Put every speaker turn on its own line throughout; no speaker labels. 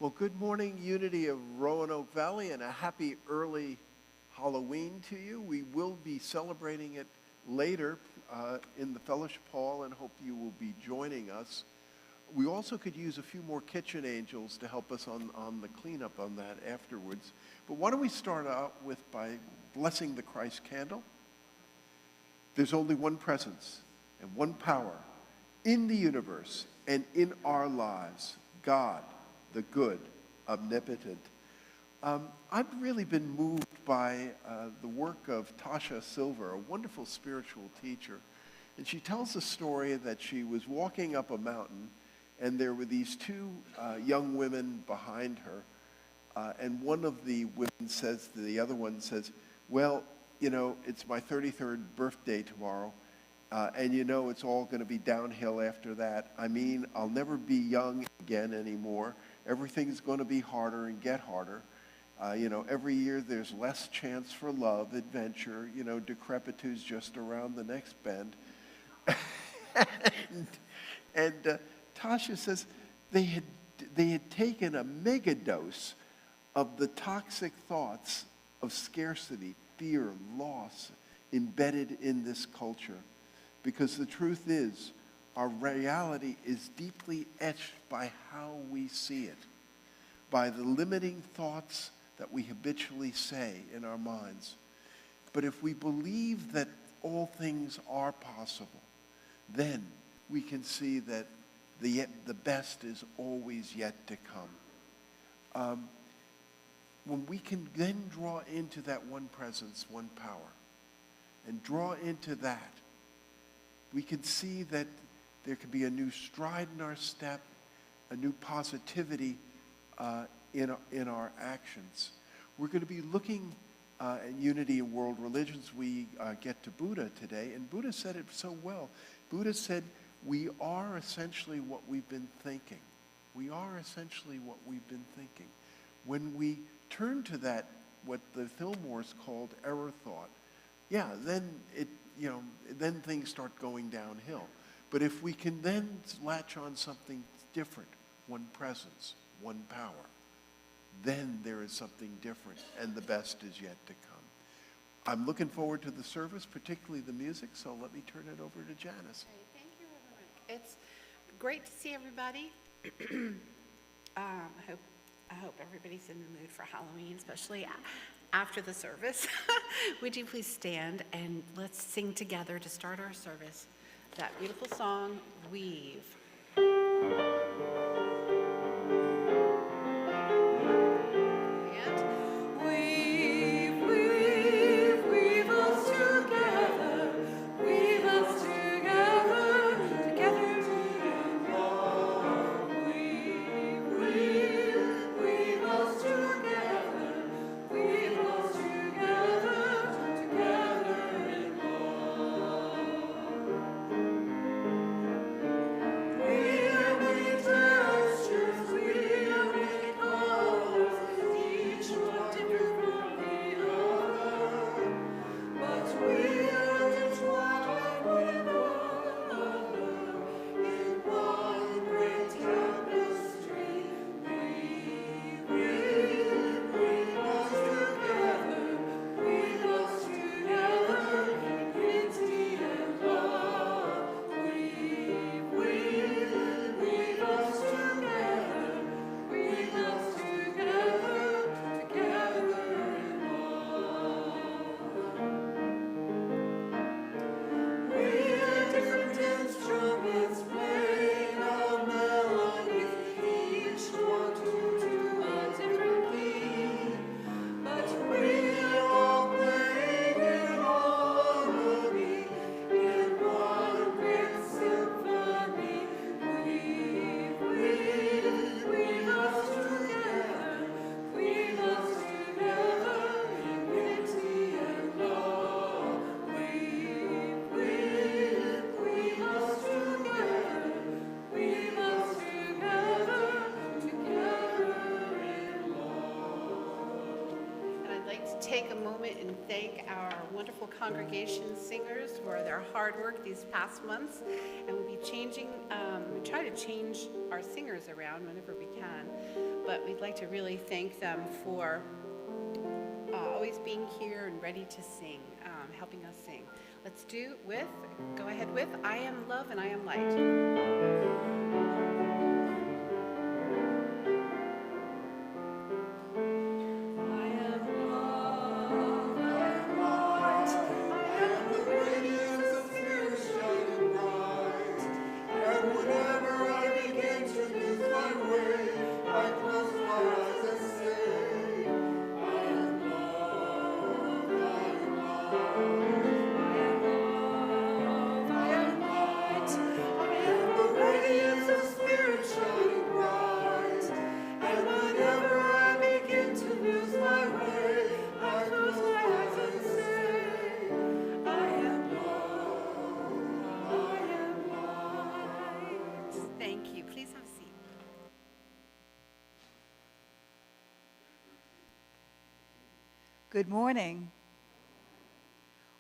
Well, good morning, Unity of Roanoke Valley, and a happy early Halloween to you. We will be celebrating it later in the fellowship hall and hope you will be joining us. We also could use a few more kitchen angels to help us on the cleanup on that afterwards. But why don't we start out by blessing the Christ candle? There's only one presence and one power in the universe and in our lives, God, the good, omnipotent. I've really been moved by the work of Tasha Silver, a wonderful spiritual teacher. And she tells the story that she was walking up a mountain and there were these two young women behind her. And one of the women says to the other one, well, you know, it's my 33rd birthday tomorrow. And you know, it's all going to be downhill after that. I mean, I'll never be young again anymore. Everything's going to be harder and get harder. Every year there's less chance for love, adventure, decrepitude's just around the next bend. and Tasha says they had taken a mega dose of the toxic thoughts of scarcity, fear, loss embedded in this culture. Because the truth is, our reality is deeply etched by how we see it, by the limiting thoughts that we habitually say in our minds. But if we believe that all things are possible, then we can see that the best is always yet to come. When we can then draw into that one presence, one power, and draw into that, we can see that there can be a new stride in our step, a new positivity in our actions. We're going to be looking at unity in world religions. We get to Buddha today, and Buddha said it so well. Buddha said, we are essentially what we've been thinking. We are essentially what we've been thinking. When we turn to that, what the Fillmores called error thought, then things start going downhill. But if we can then latch on something different, one presence, one power, then there is something different, and the best is yet to come. I'm looking forward to the service, particularly the music, so let me turn it over to Janice.
Great. Thank you, Reverend. It's great to see everybody. I hope everybody's in the mood for Halloween, especially after the service. Would you please stand and let's sing together to start our service that beautiful song, Weave. Take a moment and thank our wonderful congregation singers for their hard work these past months. And we'll be changing, we try to change our singers around whenever we can. But but we'd like to really thank them for always being here and ready to sing, helping us sing. Let's go ahead with I Am Love and I Am Light. Thank you. Please have a seat.
Good morning.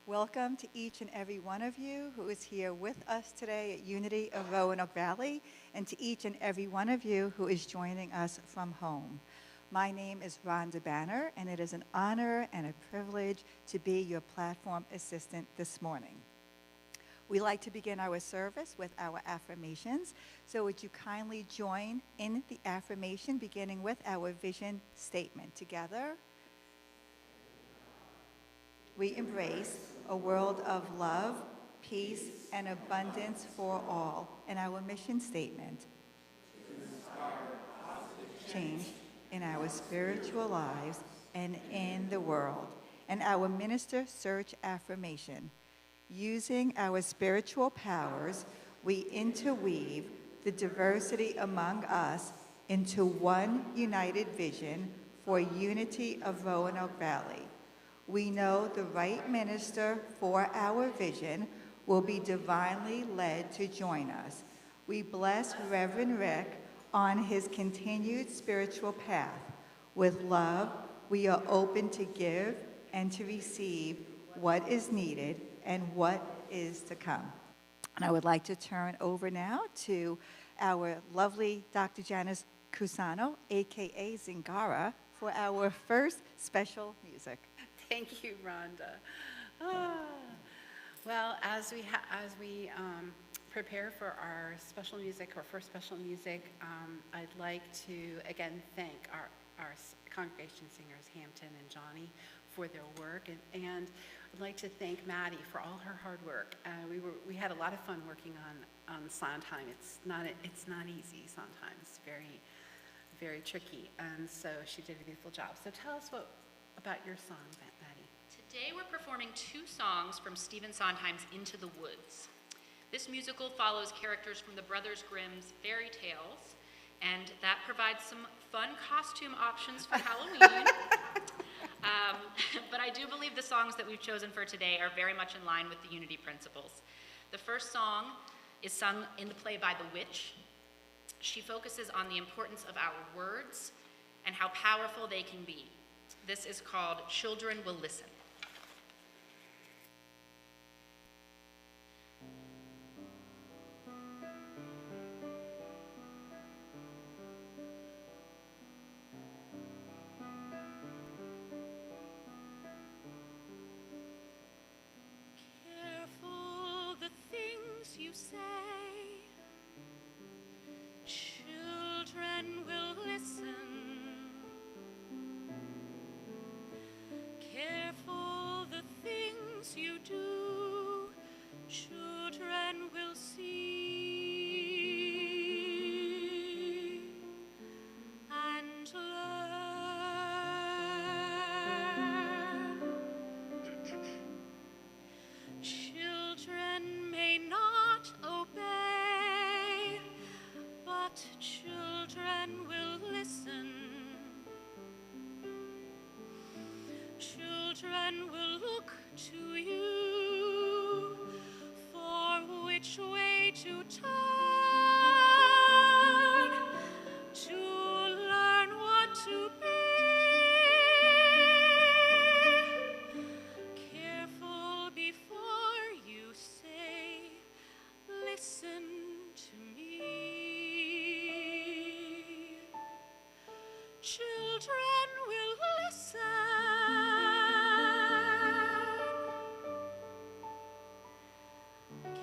Welcome to each and every one of you who is here with us today at Unity of Roanoke Valley, and to each and every one of you who is joining us from home. My name is Rhonda Banner, and it is an honor and a privilege to be your platform assistant this morning. We like to begin our service with our affirmations, so would you kindly join in the affirmation beginning with our vision statement. Together, we embrace a world of love, peace, and abundance for all. And our mission statement: change in our spiritual lives and in the world. And our minister search affirmation: using our spiritual powers, we interweave the diversity among us into one united vision for unity of Roanoke Valley. We know the right minister for our vision will be divinely led to join us. We bless Reverend Rick on his continued spiritual path. With love, we are open to give and to receive what is needed and what is to come. And I would like to turn over now to our lovely Dr. Janice Cusano, AKA Zingara, for our first special music.
Thank you, Rhonda. Well, as we prepare for our special music, our first special music, I'd like to again thank our congregation singers, Hampton and Johnny, for their work, and I'd like to thank Maddie for all her hard work. We had a lot of fun working on Sondheim. It's not easy sometimes, very, very tricky, and so she did a beautiful job. So tell us about your song, Maddie.
Today we're performing two songs from Stephen Sondheim's Into the Woods. This musical follows characters from the Brothers Grimm's fairy tales, and that provides some fun costume options for Halloween. But I do believe the songs that we've chosen for today are very much in line with the Unity principles. The first song is sung in the play by the witch. She focuses on the importance of our words and how powerful they can be. This is called Children Will Listen.
Careful the things you say. Children will listen. Careful the things you do. Children will see and learn. Children may not obey, but children will listen. Children will look to you for which way to turn, to learn what to be. Careful before you say, listen to me. Children will listen.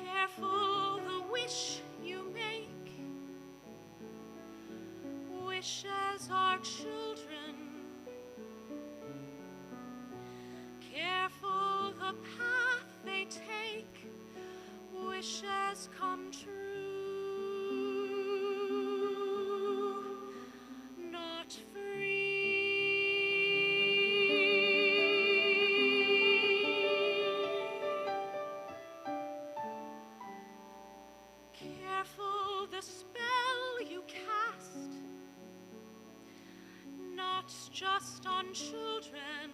Careful the wish you make. Wishes are children. Careful the path they take. Wishes come true, not free. Careful the spell you cast, not just on children.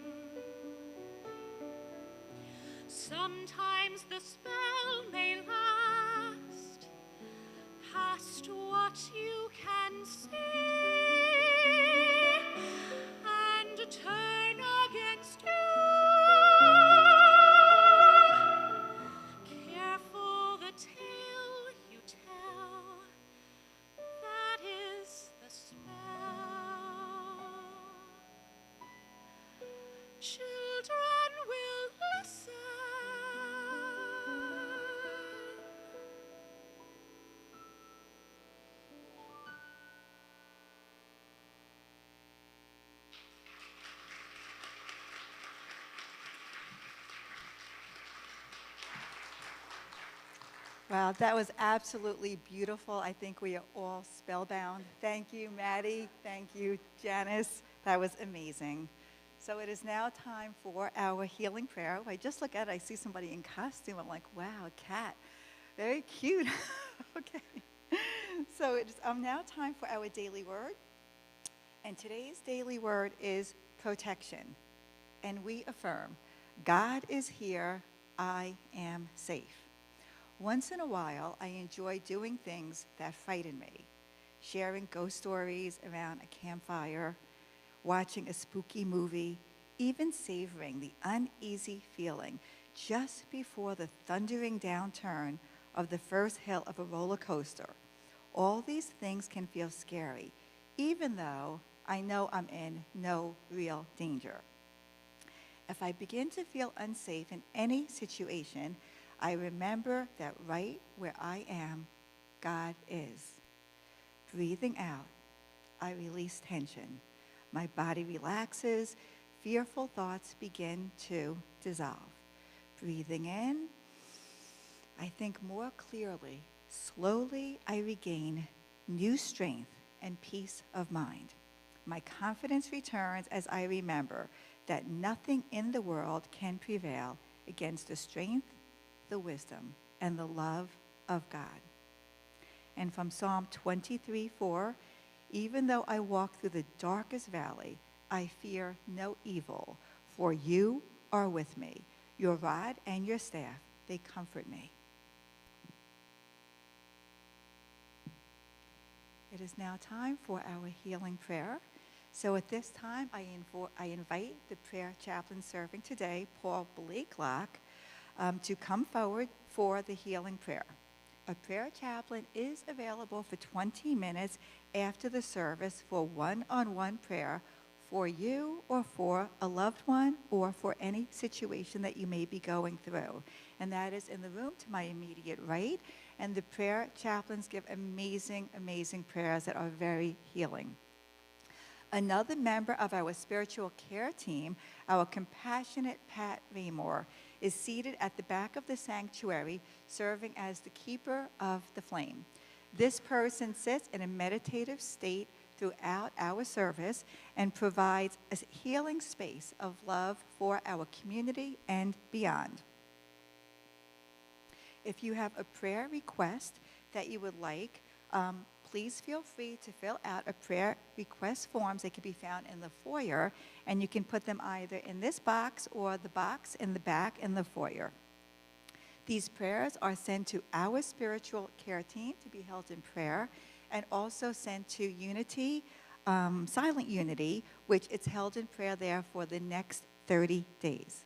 Sometimes the spell may last past what you can see and turn against you. Careful the tale you tell, that is the spell. Children will listen.
Wow, that was absolutely beautiful. I think we are all spellbound. Thank you, Maddie. Thank you, Janice. That was amazing. So it is now time for our healing prayer. I just look at it, I see somebody in costume. I'm like, wow, a cat. Very cute. Okay. So it's now time for our daily word. And today's daily word is protection. And we affirm, God is here, I am safe. Once in a while, I enjoy doing things that frighten me. Sharing ghost stories around a campfire, watching a spooky movie, even savoring the uneasy feeling just before the thundering downturn of the first hill of a roller coaster. All these things can feel scary, even though I know I'm in no real danger. If I begin to feel unsafe in any situation, I remember that right where I am, God is. Breathing out, I release tension. My body relaxes, fearful thoughts begin to dissolve. Breathing in, I think more clearly. Slowly, I regain new strength and peace of mind. My confidence returns as I remember that nothing in the world can prevail against the strength, the wisdom, and the love of God. And from Psalm 23:4, even though I walk through the darkest valley, I fear no evil, for you are with me. Your rod and your staff, they comfort me. It is now time for our healing prayer. So at this time, I invite the prayer chaplain serving today, Paul Blakelock, to come forward for the healing prayer. A prayer chaplain is available for 20 minutes after the service for one-on-one prayer for you or for a loved one or for any situation that you may be going through. And that is in the room to my immediate right. And the prayer chaplains give amazing, amazing prayers that are very healing. Another member of our spiritual care team, our compassionate Pat Raymore, is seated at the back of the sanctuary, serving as the keeper of the flame. This person sits in a meditative state throughout our service and provides a healing space of love for our community and beyond. If you have a prayer request that you would like, please feel free to fill out a prayer request forms. They can be found in the foyer, and you can put them either in this box or the box in the back in the foyer. These prayers are sent to our spiritual care team to be held in prayer, and also sent to Unity, Silent Unity, which it's held in prayer there for the next 30 days.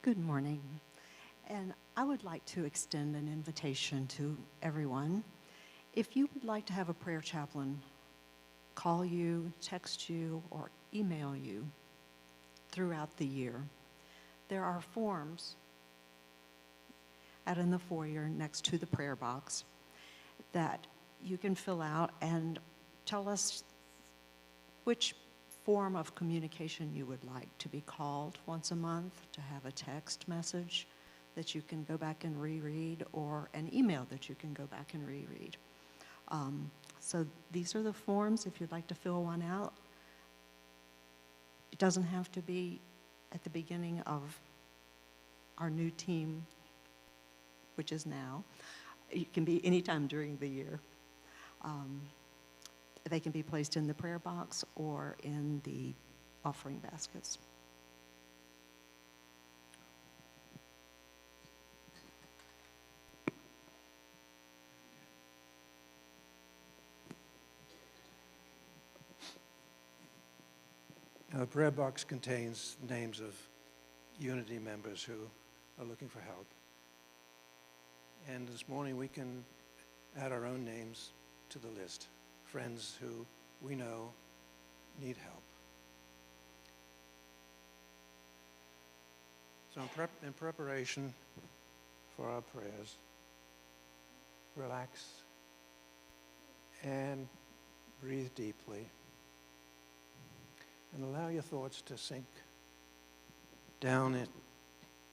Good morning. And I would like to extend an invitation to everyone. If you would like to have a prayer chaplain call you, text you, or email you throughout the year, there are forms out in the foyer next to the prayer box that you can fill out and tell us which form of communication you would like: to be called once a month, to have a text message that you can go back and reread, or an email that you can go back and reread. So these are the forms if you'd like to fill one out. It doesn't have to be at the beginning of our new team, which is now. It can be anytime during the year. They can be placed in the prayer box or in the offering baskets.
Now, the prayer box contains names of Unity members who are looking for help. And this morning we can add our own names to the list, friends who we know need help. So in preparation for our prayers, relax and breathe deeply. And allow your thoughts to sink down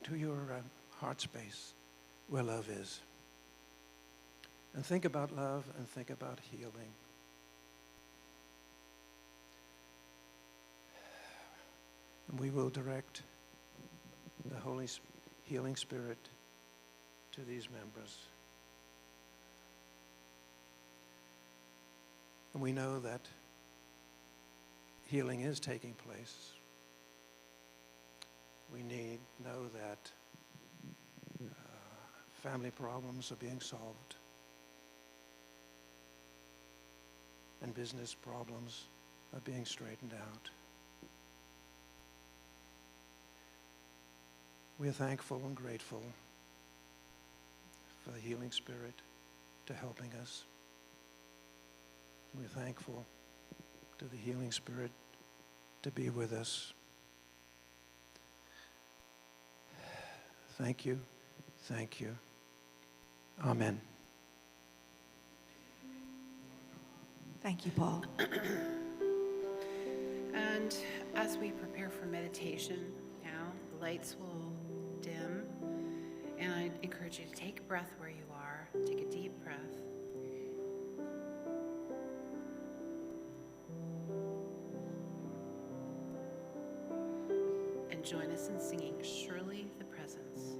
to your heart space where love is. And think about love and think about healing. And we will direct the Holy Healing Spirit to these members. And we know that healing is taking place. We know that family problems are being solved, and business problems are being straightened out. We are thankful and grateful for the healing spirit to helping us. We're thankful to the healing spirit to be with us. Thank you. Thank you. Amen.
Thank you, Paul.
And as we prepare for meditation now, the lights will dim, and I encourage you to take a breath where you are. Take a deep breath. And join us in singing Surely the Presence.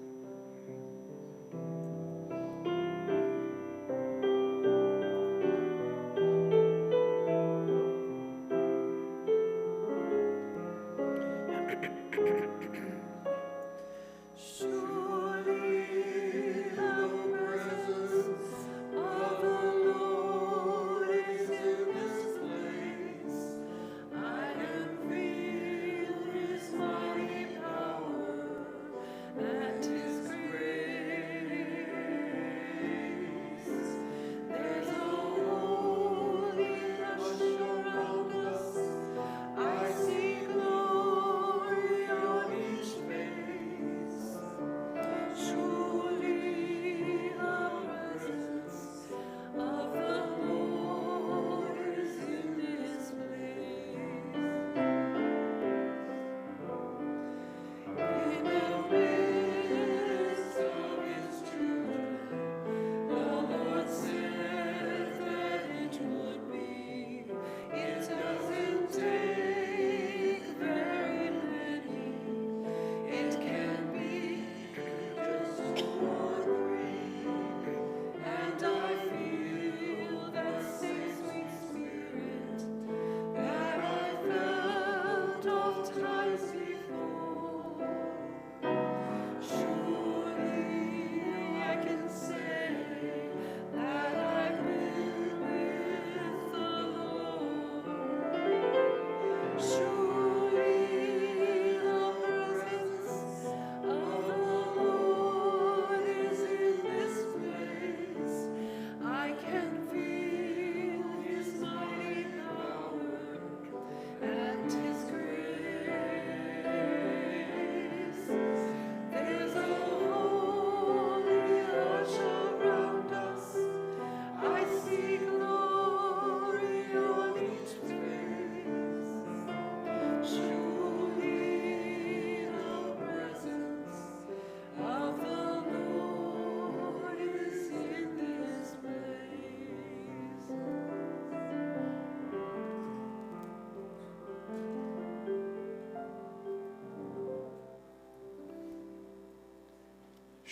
And his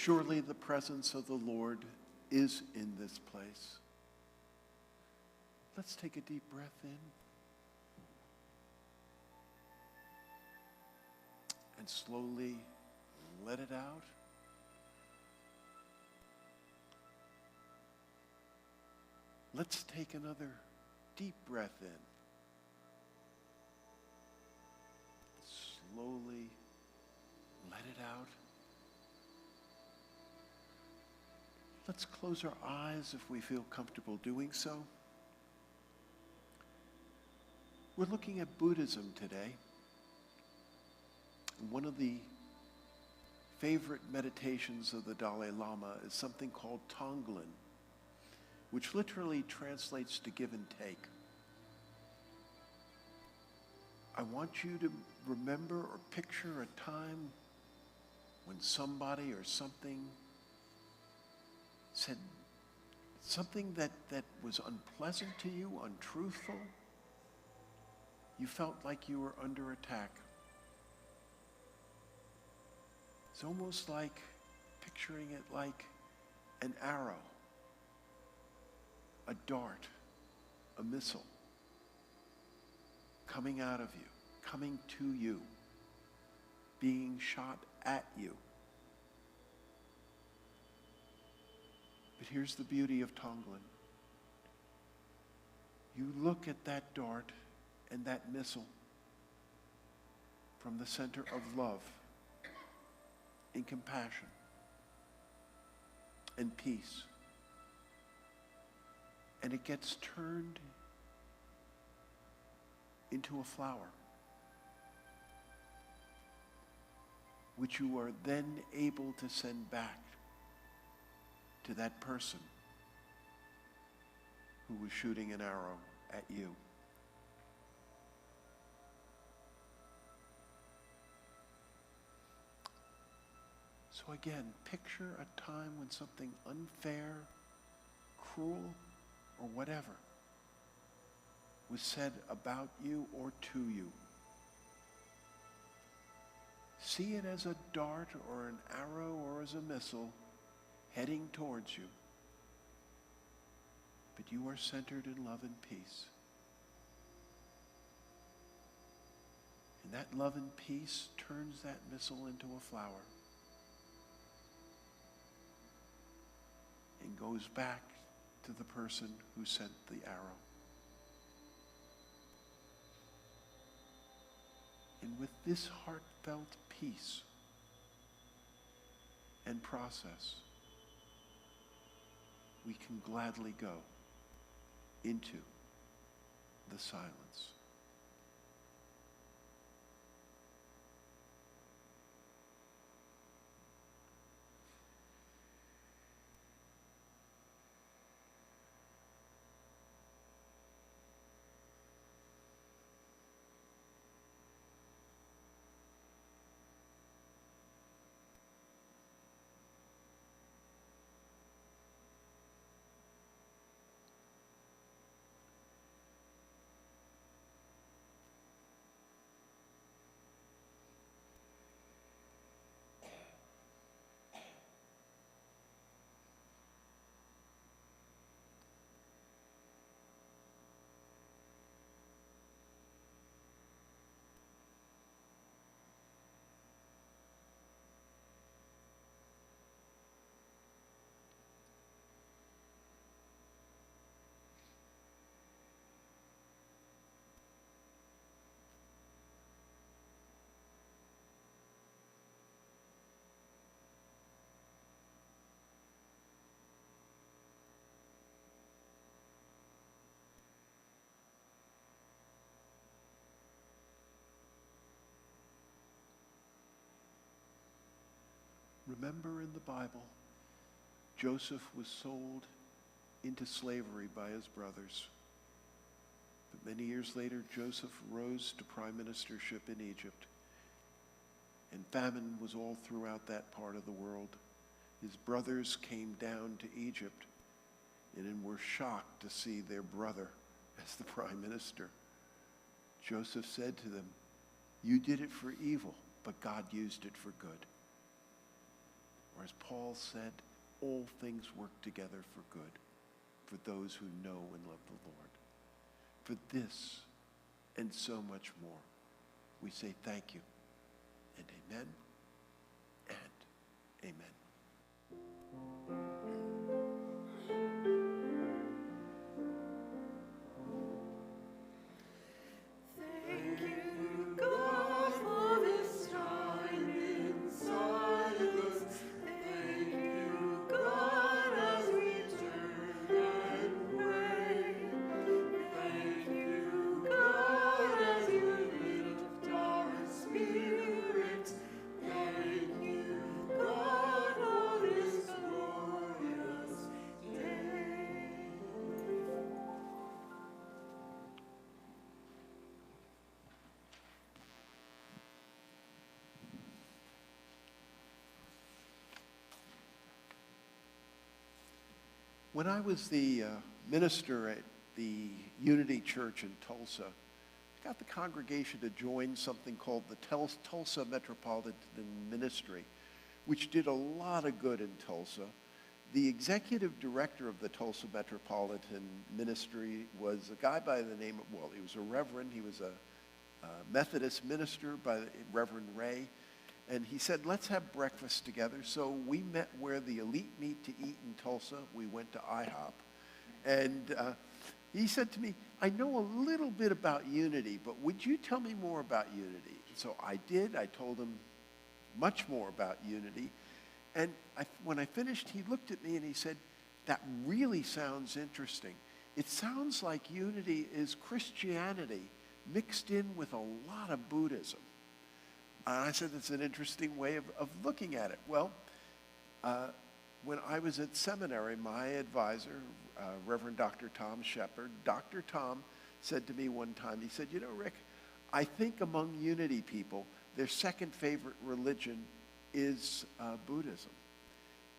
Surely the presence of the Lord is in this place. Let's take a deep breath in. And slowly let it out. Let's take another deep breath in. Slowly let it out. Let's close our eyes if we feel comfortable doing so. We're looking at Buddhism today. And one of the favorite meditations of the Dalai Lama is something called Tonglen, which literally translates to give and take. I want you to remember or picture a time when somebody or something said something that was unpleasant to you, untruthful. You felt like you were under attack. It's almost like picturing it like an arrow, a dart, a missile coming out of you, coming to you, being shot at you. But here's the beauty of Tonglen. You look at that dart and that missile from the center of love and compassion and peace. And it gets turned into a flower, which you are then able to send back to that person who was shooting an arrow at you. So again, picture a time when something unfair, cruel, or whatever was said about you or to you. See it as a dart or an arrow or as a missile heading towards you. But you are centered in love and peace. And that love and peace turns that missile into a flower and goes back to the person who sent the arrow. And with this heartfelt peace and process, we can gladly go into the silence. Remember in the Bible, Joseph was sold into slavery by his brothers. But many years later, Joseph rose to prime ministership in Egypt. And famine was all throughout that part of the world. His brothers came down to Egypt and were shocked to see their brother as the prime minister. Joseph said to them, "You did it for evil, but God used it for good." or as Paul said, all things work together for good for those who know and love the Lord. For this and so much more, we say thank you and amen and amen.
Thank you, God, for this time in silence. Thank you, God, as we turn and pray. Thank you, God, as you lift our spirits. Thank you, God, for this glorious day.
When I was the minister at the Unity Church in Tulsa, I got the congregation to join something called the Tulsa Metropolitan Ministry, which did a lot of good in Tulsa. The executive director of the Tulsa Metropolitan Ministry was a guy by the name of, well, he was a reverend. He was a Methodist minister by Reverend Ray. And he said, let's have breakfast together. So we met where the elite meet to eat in Tulsa. We went to IHOP. And he said to me, I know a little bit about unity, but would you tell me more about unity? So I did. I told him much more about unity. And when I finished, he looked at me and he said, that really sounds interesting. It sounds like unity is Christianity mixed in with a lot of Buddhism. I said, it's an interesting way of looking at it. Well, when I was at seminary, my advisor, Reverend Dr. Tom Shepard, Dr. Tom said to me one time, he said, you know, Rick, I think among unity people, their second favorite religion is Buddhism.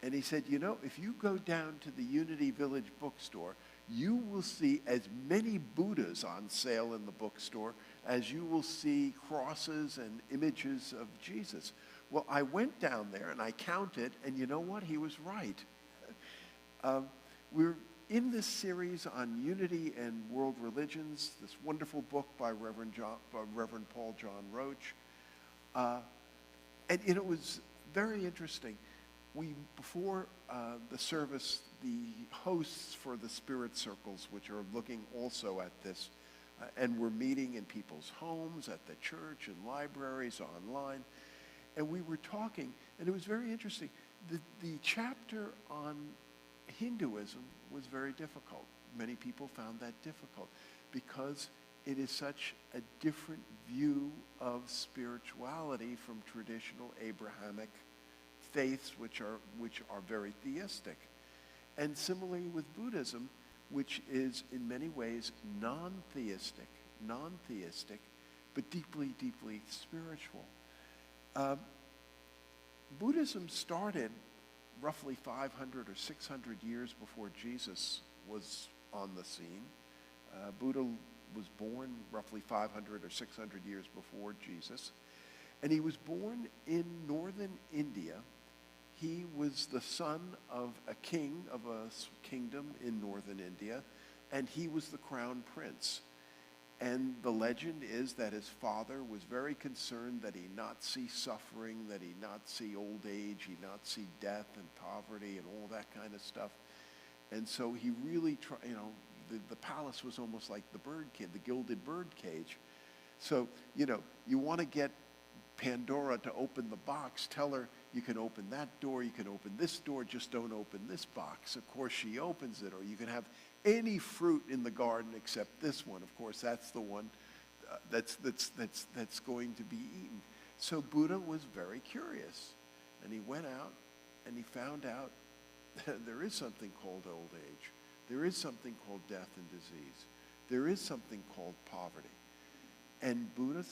And he said, you know, if you go down to the Unity Village bookstore, you will see as many Buddhas on sale in the bookstore as you will see crosses and images of Jesus. Well, I went down there and I counted, and you know what? He was right. We're in this series on unity and world religions, this wonderful book by Reverend Paul John Roach. And it was very interesting. Before the service, the hosts for the Spirit Circles, which are looking also at this, and we're meeting in people's homes, at the church, in libraries, online, and we were talking, and it was very interesting. The chapter on Hinduism was very difficult. Many people found that difficult because it is such a different view of spirituality from traditional Abrahamic faiths, which are very theistic. And similarly with Buddhism, which is in many ways non-theistic, but deeply, deeply spiritual. Buddhism started roughly 500 or 600 years before Jesus was on the scene. Buddha was born roughly 500 or 600 years before Jesus. And he was born in northern India. He was the son of a king of a kingdom in northern India, and he was the crown prince. And the legend is that his father was very concerned that he not see suffering, that he not see old age, he not see death and poverty and all that kind of stuff. And so he really tried, the palace was almost like the gilded bird cage. So, you want to get Pandora to open the box, tell her you can open that door, you can open this door, just don't open this box. Of course, she opens it. Or you can have any fruit in the garden except this one. Of course, that's the one that's going to be eaten. So Buddha was very curious, and he went out and he found out that there is something called old age. There is something called death and disease. There is something called poverty. And Buddha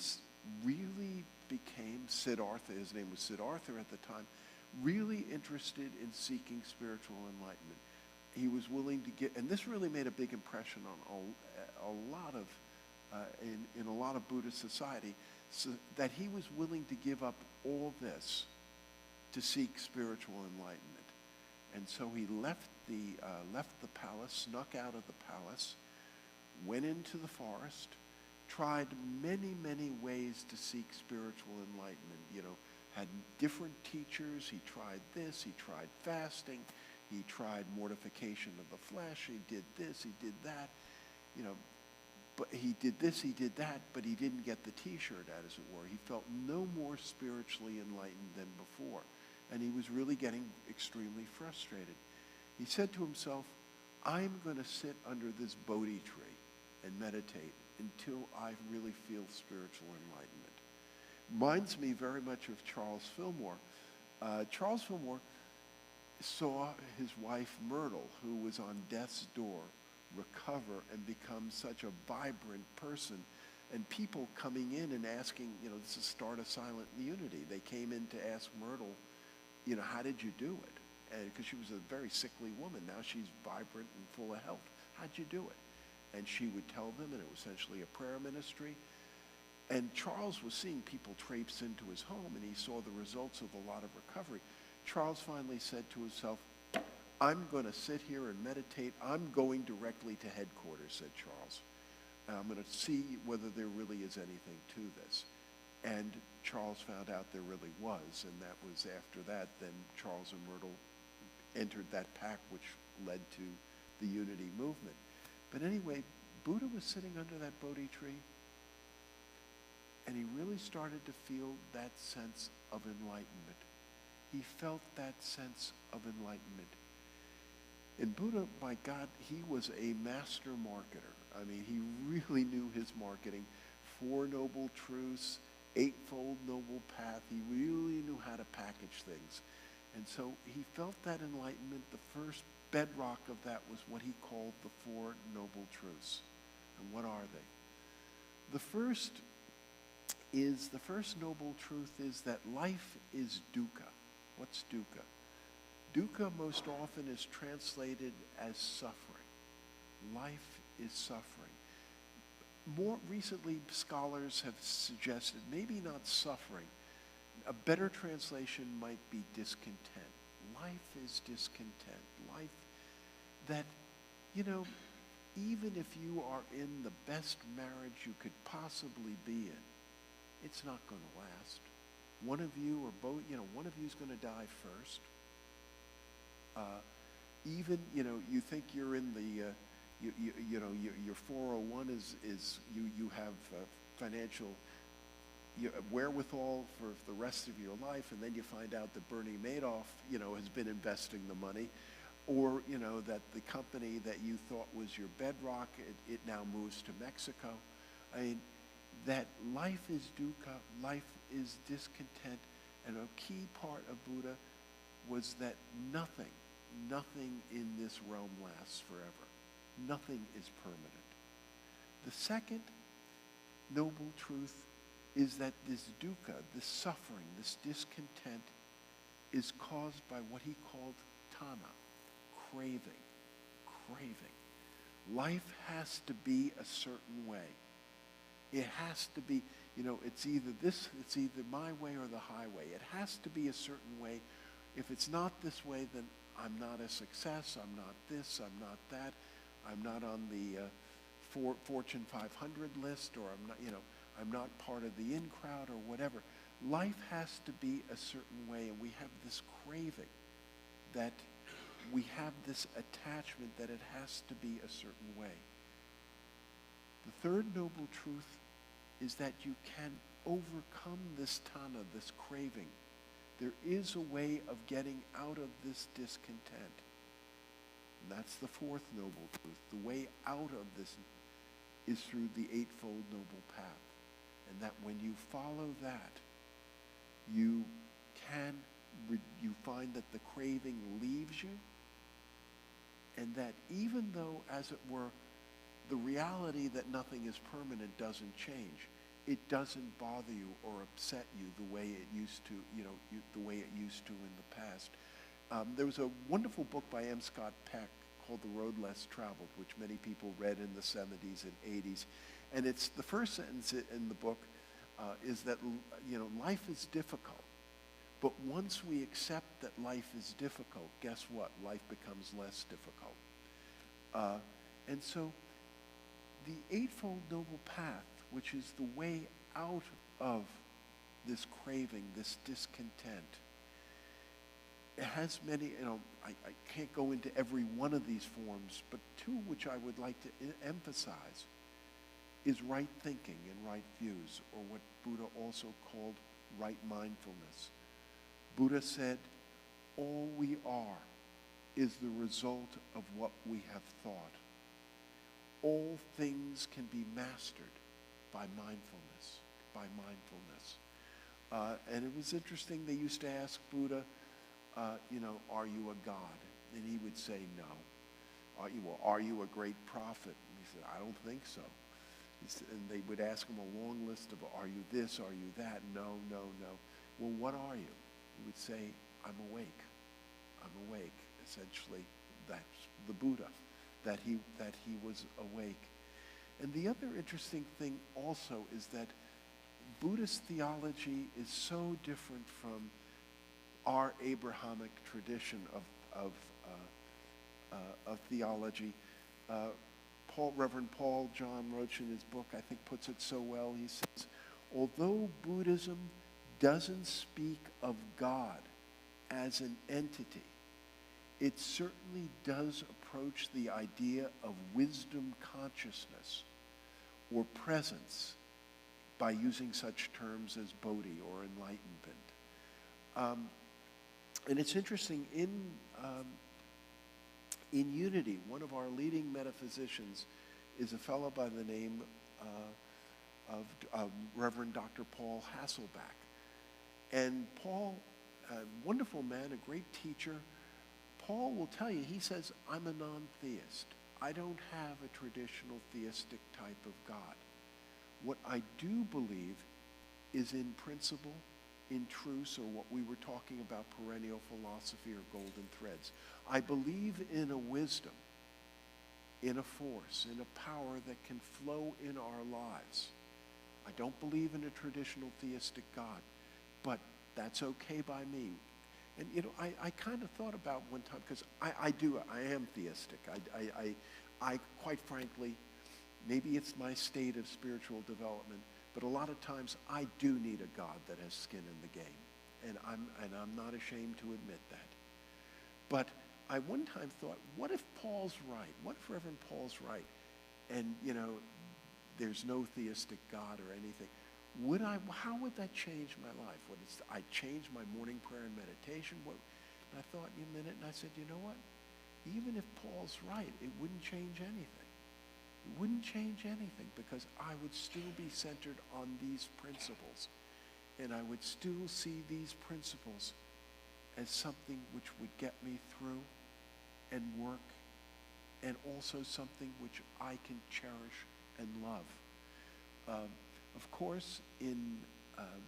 really became Siddhartha, his name was Siddhartha at the time, really interested in seeking spiritual enlightenment. He was willing to get, and this really made a big impression on a lot of, in a lot of Buddhist society, so that he was willing to give up all this to seek spiritual enlightenment. And so he left the palace, snuck out of the palace, went into the forest, tried many, many ways to seek spiritual enlightenment. Had different teachers. He tried this, he tried fasting, he tried mortification of the flesh, he did this, he did that, but he did this, he did that, but he didn't get the t-shirt, as it were. He felt no more spiritually enlightened than before, and he was really getting extremely frustrated. He said to himself, I'm going to sit under this Bodhi tree and meditate until I really feel spiritual enlightenment. Reminds me very much of Charles Fillmore. Charles Fillmore saw his wife Myrtle, who was on death's door, recover and become such a vibrant person, and people coming in and asking, this is Start a Silent Unity. They came in to ask Myrtle, how did you do it? And because she was a very sickly woman, now she's vibrant and full of health. How'd you do it? And she would tell them, and it was essentially a prayer ministry. And Charles was seeing people traipse into his home, and he saw the results of a lot of recovery. Charles finally said to himself, I'm going to sit here and meditate. I'm going directly to headquarters, said Charles. And I'm going to see whether there really is anything to this. And Charles found out there really was, and that was after that, then Charles and Myrtle entered that pact which led to the unity movement. But anyway, Buddha was sitting under that Bodhi tree, and he really started to feel that sense of enlightenment. He felt that sense of enlightenment. And Buddha, my God, he was a master marketer. I mean, he really knew his marketing. 4 Noble Truths, 8-fold Noble Path. He really knew how to package things. And so he felt that enlightenment. The first bedrock of that was what he called the 4 Noble Truths. And what are they? The first noble truth is that life is dukkha. What's dukkha? Dukkha most often is translated as suffering. Life is suffering. More recently, scholars have suggested maybe not suffering. A better translation might be discontent. Life is discontent. Life that, even if you are in the best marriage you could possibly be in, it's not going to last. One of you or both, one of you is going to die first. Even, you think you're in the, your 401 is you have financial wherewithal for the rest of your life, and then you find out that Bernie Madoff, has been investing the money, or, that the company that you thought was your bedrock, it now moves to Mexico. I mean, that life is dukkha, life is discontent, and a key part of Buddha was that nothing in this realm lasts forever. Nothing is permanent. The second noble truth is that this dukkha, this suffering, this discontent is caused by what he called tanha, craving. Life has to be a certain way. It has to be, it's either my way or the highway. It has to be a certain way. If it's not this way, then I'm not a success. I'm not this. I'm not that. I'm not on the Fortune 500 list, or I'm not part of the in crowd or whatever. Life has to be a certain way, and we have this craving, that we have this attachment that it has to be a certain way. The third noble truth is that you can overcome this tanha, this craving. There is a way of getting out of this discontent. And that's the fourth noble truth. The way out of this is through the Eightfold Noble Path. And that when you follow that, you find that the craving leaves you, and that even though, as it were, the reality that nothing is permanent doesn't change, it doesn't bother you or upset you the way it used to, the way it used to in the past. There was a wonderful book by M. Scott Peck called The Road Less Traveled, which many people read in the 70s and 80s. And it's the first sentence in the book is that, life is difficult, But once we accept that life is difficult, guess what? Life becomes less difficult. And so the Eightfold Noble Path, which is the way out of this craving, this discontent, it has many, I can't go into every one of these forms, but two which I would like to emphasize is right thinking and right views, or what Buddha also called right mindfulness. Buddha said, all we are is the result of what we have thought. All things can be mastered by mindfulness, and it was interesting, they used to ask Buddha, are you a god? And he would say, no. Are you a great prophet? And he said, I don't think so. And they would ask him a long list of, are you this, are you that? No. Well, what are you? He would say, I'm awake. Essentially, that's the Buddha, that he was awake. And the other interesting thing also is that Buddhist theology is so different from our Abrahamic tradition of theology. Reverend Paul John Roach in his book, I think, puts it so well. He says, although Buddhism doesn't speak of God as an entity, it certainly does approach the idea of wisdom consciousness or presence by using such terms as Bodhi or enlightenment. And it's interesting, in Unity, one of our leading metaphysicians is a fellow by the name of Reverend Dr. Paul Hasselback. And Paul, a wonderful man, a great teacher, Paul will tell you, he says, I'm a non-theist. I don't have a traditional theistic type of God. What I do believe is in principle, in truths, or what we were talking about, perennial philosophy or golden threads. I believe in a wisdom, in a force, in a power that can flow in our lives. I don't believe in a traditional theistic God, but that's okay by me. And I kind of thought about one time, because I am theistic. I quite frankly, maybe it's my state of spiritual development, but a lot of times I do need a God that has skin in the game. And I'm not ashamed to admit that. But I one time thought, what if Paul's right? What if Reverend Paul's right? And, there's no theistic God or anything. How would that change my life? Would I change my morning prayer and meditation? And I thought in a minute, and I said, you know what? Even if Paul's right, it wouldn't change anything. It wouldn't change anything, because I would still be centered on these principles. And I would still see these principles as something which would get me through and work, and also something which I can cherish and love. Of course, in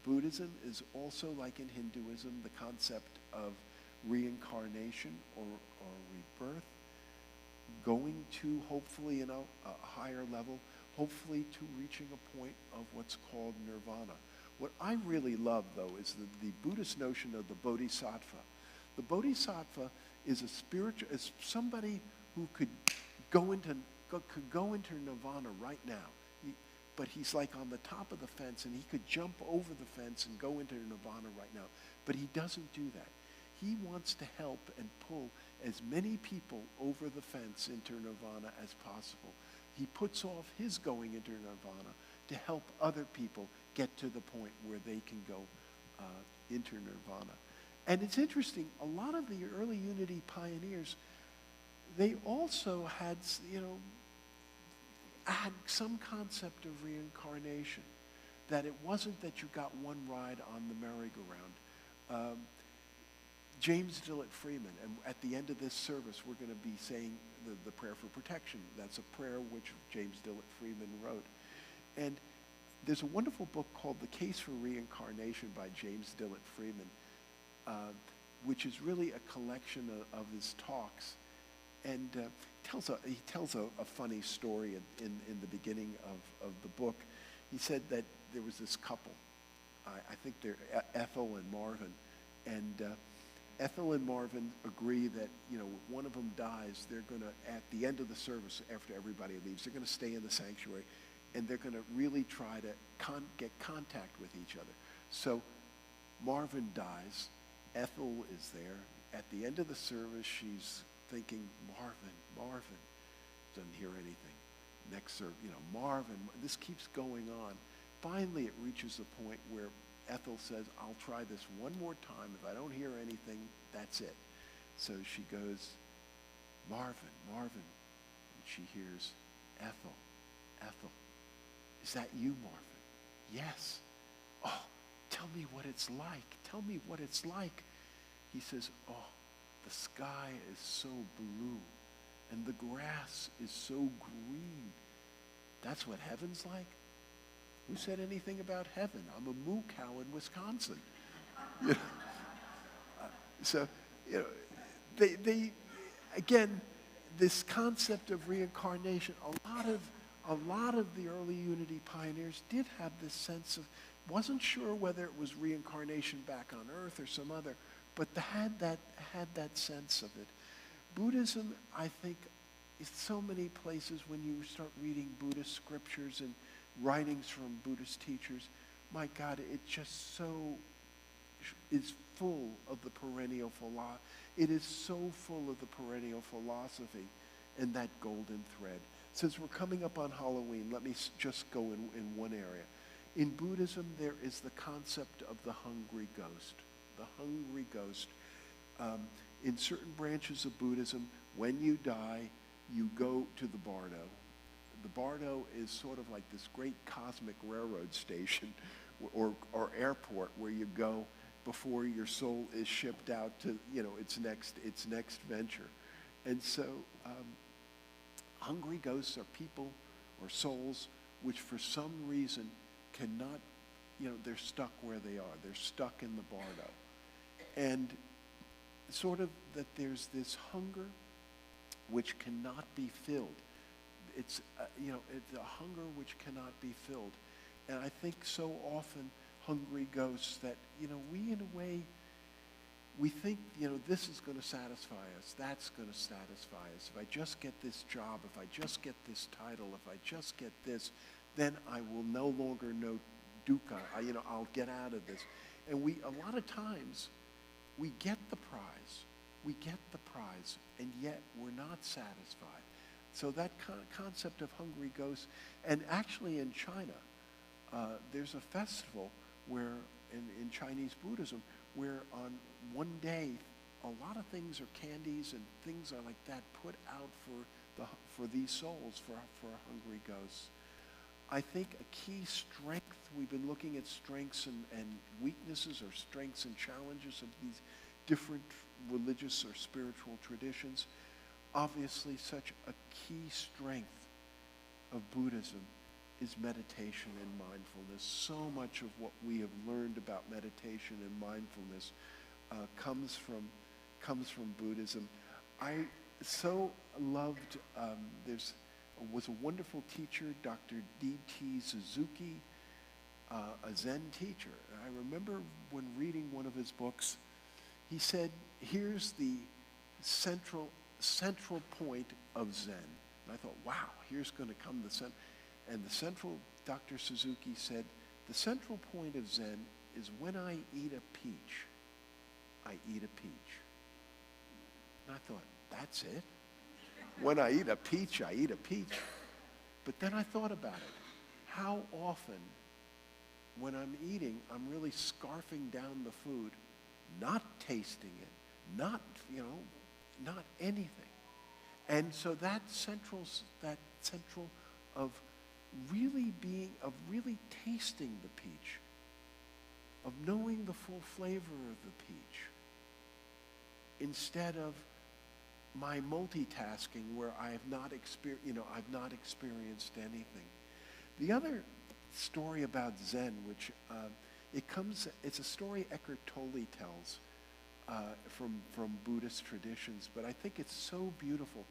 Buddhism is also, like in Hinduism, the concept of reincarnation or rebirth, going to, hopefully, a higher level, hopefully to reaching a point of what's called nirvana. What I really love, though, is the Buddhist notion of the bodhisattva. The bodhisattva is is somebody who could go into nirvana right now. But he's like on the top of the fence, and he could jump over the fence and go into nirvana right now. But he doesn't do that. He wants to help and pull as many people over the fence into nirvana as possible. He puts off his going into nirvana to help other people get to the point where they can go into nirvana. And it's interesting, a lot of the early Unity pioneers, they also had, had some concept of reincarnation, that it wasn't that you got one ride on the merry-go-round. James Dillett Freeman, and at the end of this service, we're going to be saying the prayer for protection. That's a prayer which James Dillett Freeman wrote. And there's a wonderful book called The Case for Reincarnation by James Dillett Freeman, which is really a collection of his talks. And he tells a funny story in the beginning of the book. He said that there was this couple, I think they're Ethel and Marvin, And Ethel and Marvin agree that, one of them dies, they're going to, at the end of the service, after everybody leaves, they're going to stay in the sanctuary, and they're going to really try to get contact with each other. So Marvin dies. Ethel is there. At the end of the service, she's thinking, Marvin. Doesn't hear anything. Next service, Marvin. This keeps going on. Finally, it reaches the point where Ethel says, I'll try this one more time. If I don't hear anything, that's it. So she goes, Marvin. And she hears, Ethel. Is that you, Marvin? Yes. Oh, tell me what it's like. He says, oh, the sky is so blue and the grass is so green. That's what heaven's like? Who said anything about heaven? I'm a moo cow in Wisconsin. So, they again, this concept of reincarnation, a lot of the early unity pioneers did have this sense of, wasn't sure whether it was reincarnation back on earth or some other, but had that sense of it. Buddhism, I think, is so many places when you start reading Buddhist scriptures and writings from Buddhist teachers, my God, it just so is full of the perennial philosophy. It is so full of the perennial philosophy and that golden thread. Since we're coming up on Halloween, let me just go in one area. In Buddhism, there is the concept of the hungry ghost. The hungry ghost. In certain branches of Buddhism, when you die, you go to the bardo. The bardo is sort of like this great cosmic railroad station or airport where you go before your soul is shipped out to its next venture. And so hungry ghosts are people or souls which for some reason cannot, they're stuck where they are. They're stuck in the bardo. And sort of that there's this hunger which cannot be filled. It's it's a hunger which cannot be filled. And I think so often hungry ghosts that, we in a way, we think, this is going to satisfy us, that's going to satisfy us. If I just get this job, if I just get this title, if I just get this, then I will no longer know dukkha. I'll get out of this. And a lot of times, we get the prize, and yet we're not satisfied. So that concept of hungry ghosts, and actually in China, there's a festival where, in Chinese Buddhism, where on one day, a lot of things are candies and things are like that put out for these souls, for hungry ghosts. I think a key strength, we've been looking at strengths and weaknesses, or strengths and challenges of these different religious or spiritual traditions. Obviously, such a key strength of Buddhism is meditation and mindfulness. So much of what we have learned about meditation and mindfulness comes from Buddhism. I so loved, was a wonderful teacher, Dr. D.T. Suzuki, a Zen teacher. I remember when reading one of his books, he said, here's the central point of Zen. And I thought, wow, here's going to come the Zen. And Dr. Suzuki said, the central point of Zen is when I eat a peach, I eat a peach. And I thought, that's it? When I eat a peach, I eat a peach. But then I thought about it. How often, when I'm eating, I'm really scarfing down the food, not tasting it, not anything. And so that central of really tasting the peach, of knowing the full flavor of the peach, instead of my multitasking where I have not experienced anything. The other story about Zen, which it's a story Eckhart Tolle tells from Buddhist traditions, but I think it's so beautiful.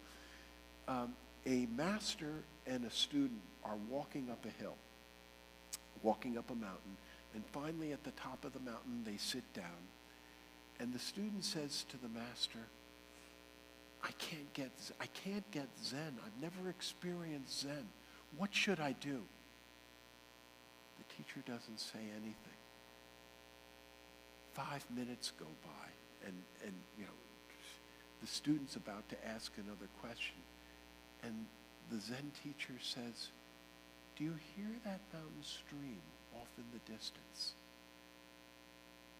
A master and a student are walking up a hill, walking up a mountain, and finally at the top of the mountain they sit down, And the student says to the master, I can't get Zen. I've never experienced Zen. What should I do? The teacher doesn't say anything. 5 minutes go by, and the student's about to ask another question, and the Zen teacher says, do you hear that mountain stream off in the distance?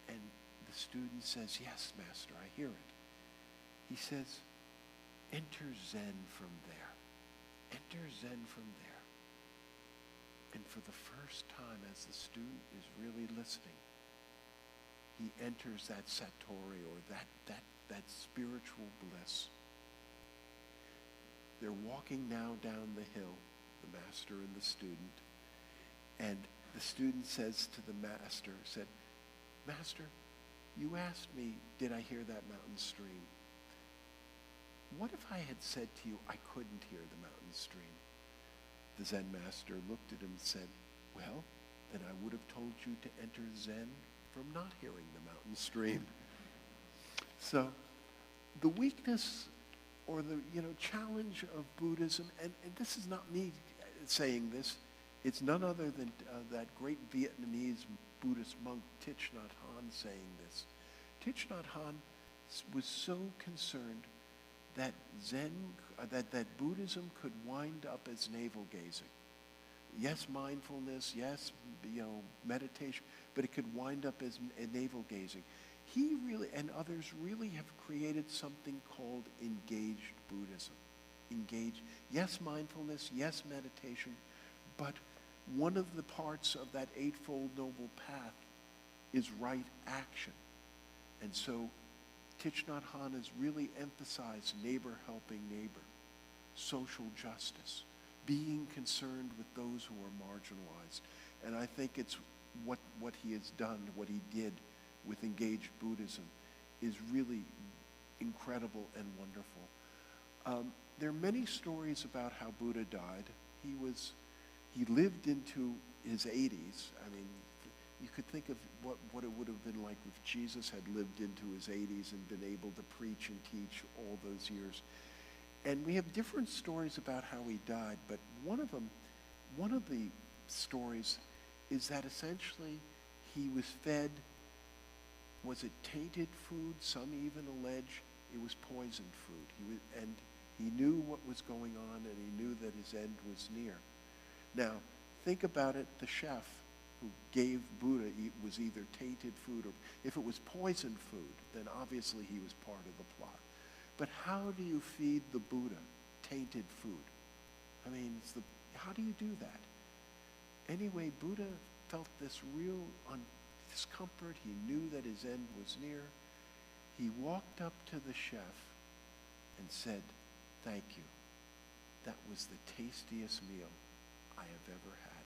And the student says, yes, master, I hear it. He says, enter Zen from there. Enter Zen from there. And for the first time, as the student is really listening, he enters that satori, or that spiritual bliss. They're walking now down the hill, the master and the student. And the student says to the master, Master, you asked me, did I hear that mountain stream? What if I had said to you I couldn't hear the mountain stream? The Zen master looked at him and said, well, then I would have told you to enter Zen from not hearing the mountain stream. So the weakness or the challenge of Buddhism, and this is not me saying this, it's none other than that great Vietnamese Buddhist monk Thich Nhat Hanh saying this. Thich Nhat Hanh was so concerned that that Buddhism could wind up as navel gazing. Yes, mindfulness, yes, meditation, but it could wind up as navel gazing. He really, and others really, have created something called engaged Buddhism. Engaged, yes, mindfulness, yes, meditation, but one of the parts of that Eightfold Noble Path is right action. And so Thich Nhat Hanh has really emphasized neighbor helping neighbor, social justice, being concerned with those who are marginalized. And I think it's what he has done, what he did with engaged Buddhism is really incredible and wonderful. There are many stories about how Buddha died. He lived into his 80s. I mean, you could think of what it would have been like if Jesus had lived into his 80s and been able to preach and teach all those years. And we have different stories about how he died, but one of the stories is that essentially he was fed, was it tainted food? Some even allege it was poisoned food. And he knew what was going on, and he knew that his end was near. Now, think about it, the chef who gave Buddha was either tainted food, or if it was poisoned food, then obviously he was part of the plot. But how do you feed the Buddha tainted food? I mean, how do you do that? Anyway, Buddha felt this real discomfort. He knew that his end was near. He walked up to the chef and said, thank you. That was the tastiest meal I have ever had.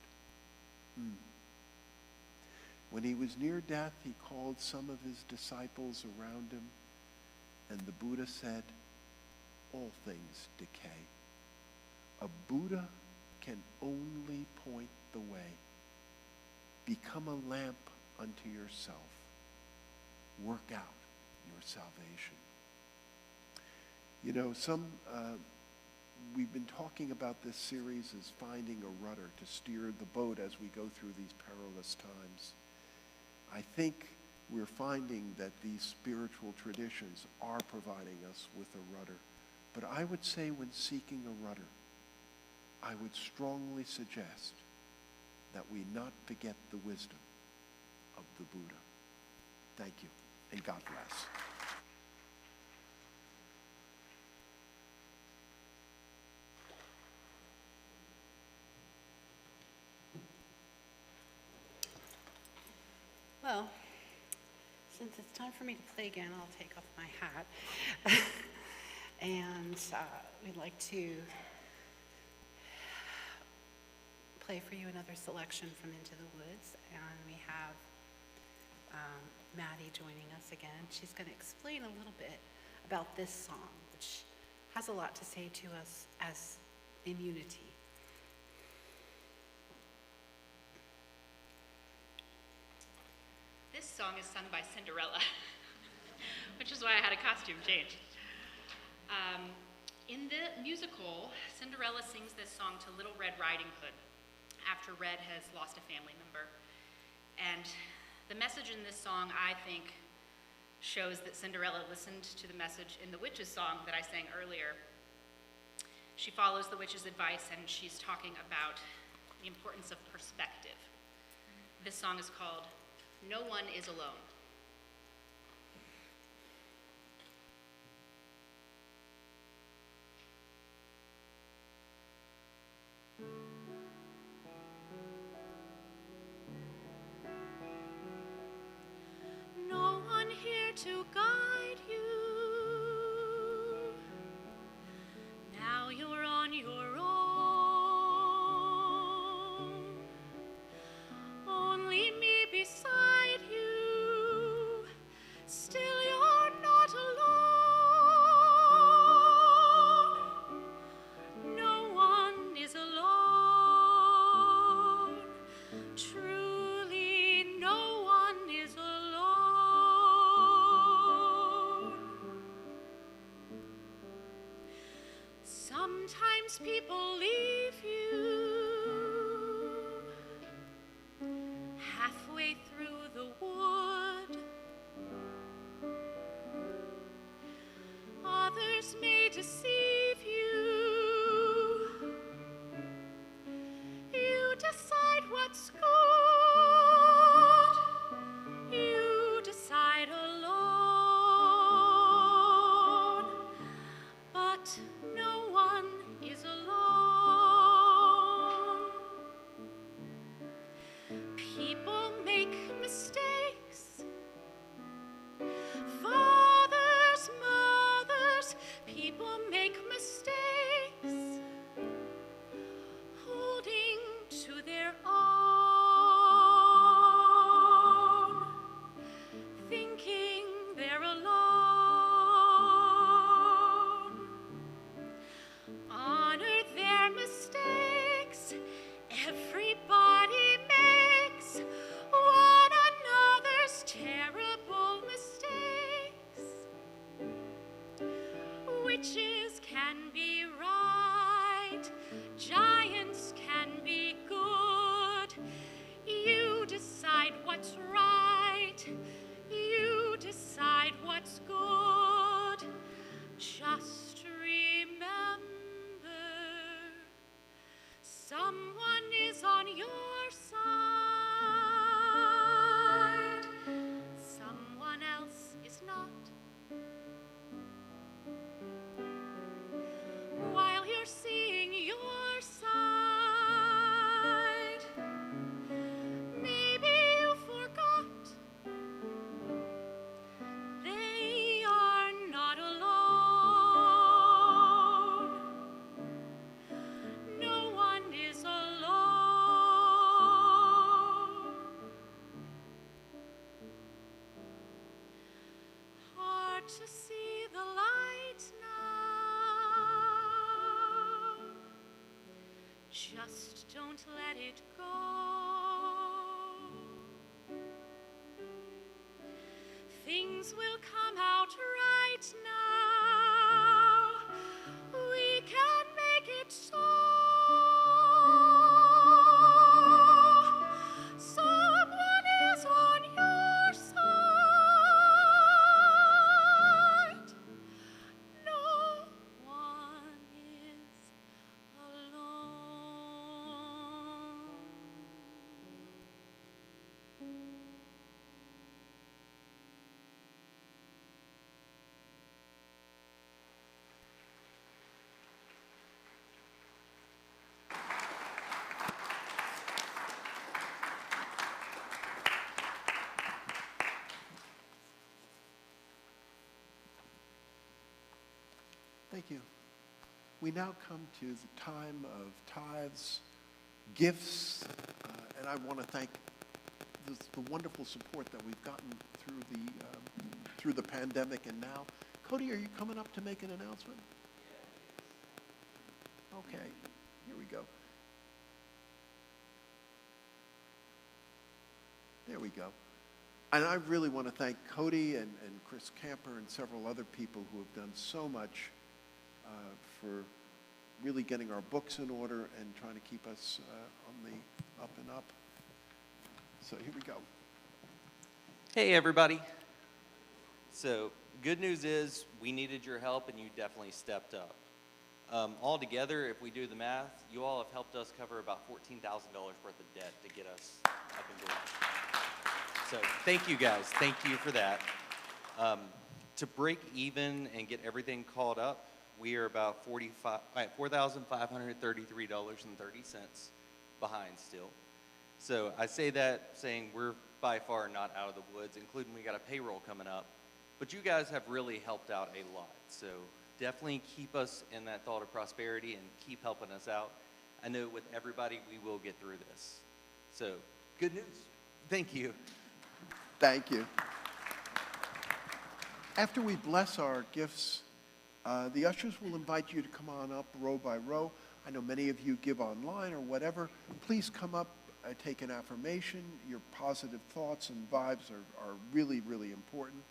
When he was near death, he called some of his disciples around him, and the Buddha said, all things decay. A Buddha can only point the way. Become a lamp unto yourself. Work out your salvation. We've been talking about this series as finding a rudder to steer the boat as we go through these perilous times. I think we're finding that these spiritual traditions are providing us with a rudder. But I would say when seeking a rudder, I would strongly suggest that we not forget the wisdom of the Buddha. Thank you, and God bless.
Well, since it's time for me to play again, I'll take off my hat. And we'd like to play for you another selection from Into the Woods. And we have Maddie joining us again. She's going to explain a little bit about this song, which has a lot to say to us as in unity.
This song is sung by Cinderella. which is why I had a costume change. In the musical, Cinderella sings this song to Little Red Riding Hood after Red has lost a family member. And the message in this song, I think, shows that Cinderella listened to the message in the witch's song that I sang earlier. She follows the witch's advice, and she's talking about the importance of perspective. This song is called No One Is Alone.
No one here to guide you. Now you're on your own. Only me beside you. Still you're not alone. No one is alone. Truly, no one is alone. Sometimes people leave you halfway through the wood. Others may deceive you. You decide what's good. You decide alone. But no one is alone. People make mistakes. Fathers, mothers, people make mistakes. Holding to their own. Thinking they're alone. Honor their mistakes. Everybody makes one another's terrible mistakes. Witches can be right. Giants can be good. You decide what's right. You decide what's good. Just remember, someone is on your side. Someone else is not. While you're seeing your side, maybe you forgot they are not alone. No one is alone. Hard to see the light now. Just don't let it go. Things will come out right now. We can make it so. Someone is on your side. No one is alone.
Thank you. We now come to the time of tithes, gifts, and I want to thank the wonderful support that we've gotten through the pandemic and now. Cody, are you coming up to make an announcement? Okay, here we go. There we go. And I really want to thank Cody and Chris Camper and several other people who have done so much for really getting our books in order and trying to keep us on the up and up. So here we go.
Hey, everybody. So, good news is we needed your help and you definitely stepped up. Altogether, if we do the math, you all have helped us cover about $14,000 worth of debt to get us up and going. So, thank you guys. Thank you for that. To break even and get everything caught up, we are about $4,533.30 behind still. So I say that saying we're by far not out of the woods, including we got a payroll coming up. But you guys have really helped out a lot. So definitely keep us in that thought of prosperity and keep helping us out. I know with everybody, we will get through this. So good news. Thank you.
Thank you. After we bless our gifts, the ushers will invite you to come on up row by row. I know many of you give online or whatever. Please come up, take an affirmation. Your positive thoughts and vibes are really, really important.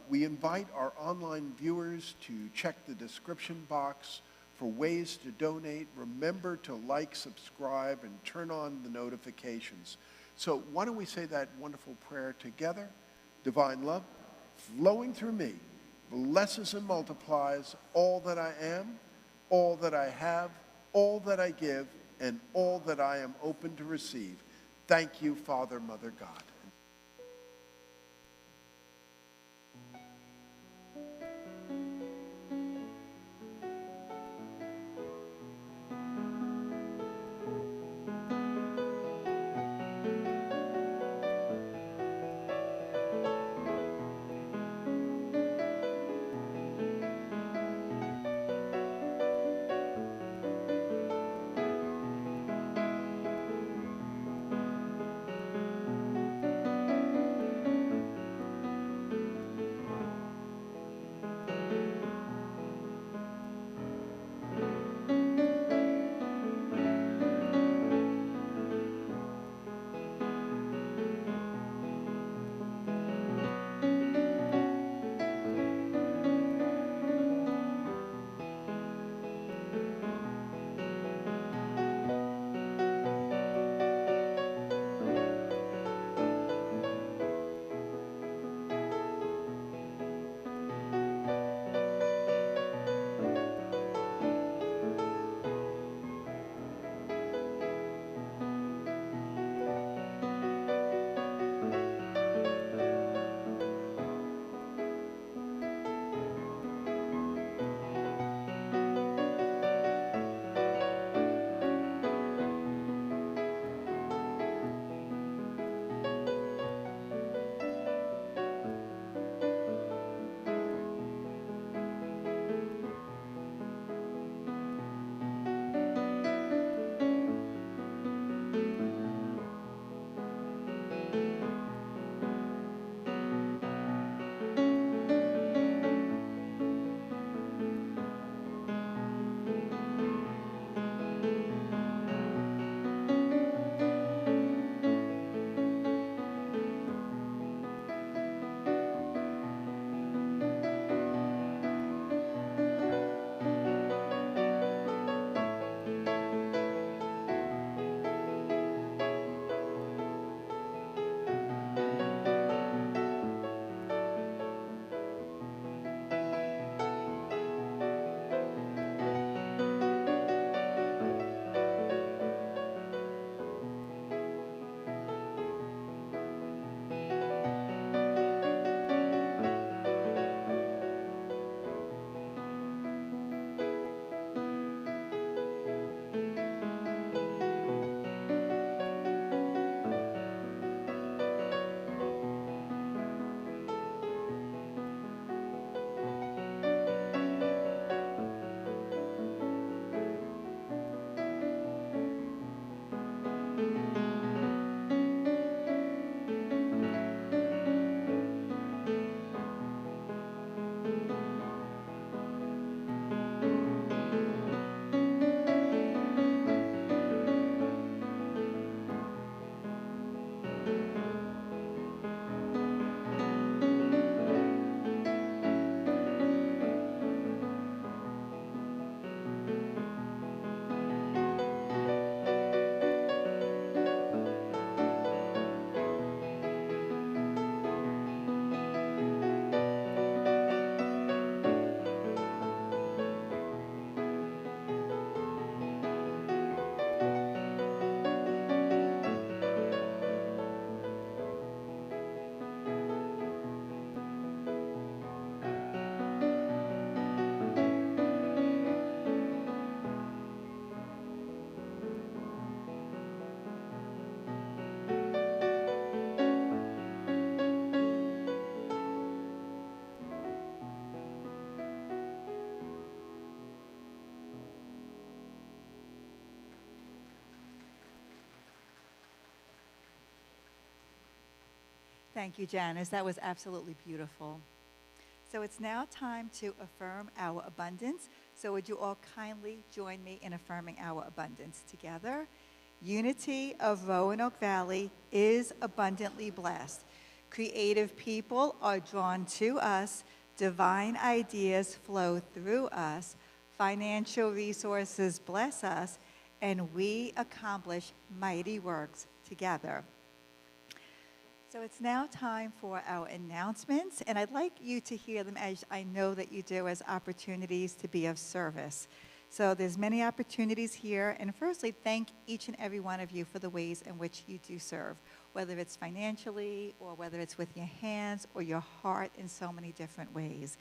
We invite our online viewers to check the description box for ways to donate. Remember to like, subscribe, and turn on the notifications. So why don't we say that wonderful prayer together? Divine love, flowing through me, blesses and multiplies all that I am, all that I have, all that I give, and all that I am open to receive. Thank you, Father, Mother, God.
Thank you, Janice. That was absolutely beautiful. So it's now time to affirm our abundance. So would you all kindly join me in affirming our abundance together? Unity of Roanoke Valley is abundantly blessed. Creative people are drawn to us. Divine ideas flow through us. Financial resources bless us. And we accomplish mighty works together. So it's now time for our announcements, and I'd like you to hear them, as I know that you do, as opportunities to be of service. So there's many opportunities here, and firstly, thank each and every one of you for the ways in which you do serve, whether it's financially or whether it's with your hands or your heart in so many different ways.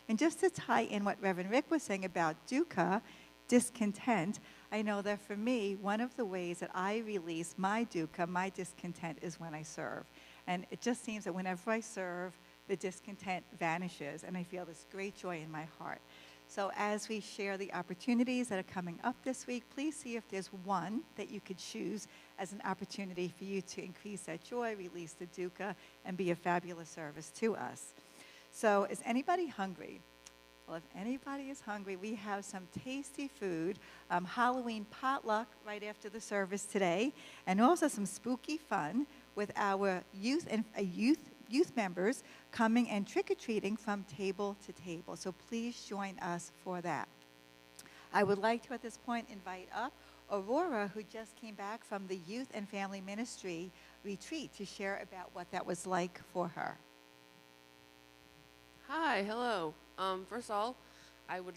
And just to tie in what Reverend Rick was saying about dukkha, discontent, I know that for me, one of the ways that I release my dukkha, my discontent, is when I serve. And it just seems that whenever I serve, the discontent vanishes, and I feel this great joy in my heart. So as we share the opportunities that are coming up this week, please see if there's one that you could choose as an opportunity for you to increase that joy, release the dukkha, and be a fabulous service to us. So is anybody hungry? Well, if anybody is hungry, we have some tasty food, Halloween potluck right after the service today, and also some spooky fun with our youth members coming and trick-or-treating from table to table. So please join us for that. I would like to, at this point, invite up Aurora, who just came back from the Youth and Family Ministry retreat, to share about what that was like for her.
Hi, hello. First of all, I would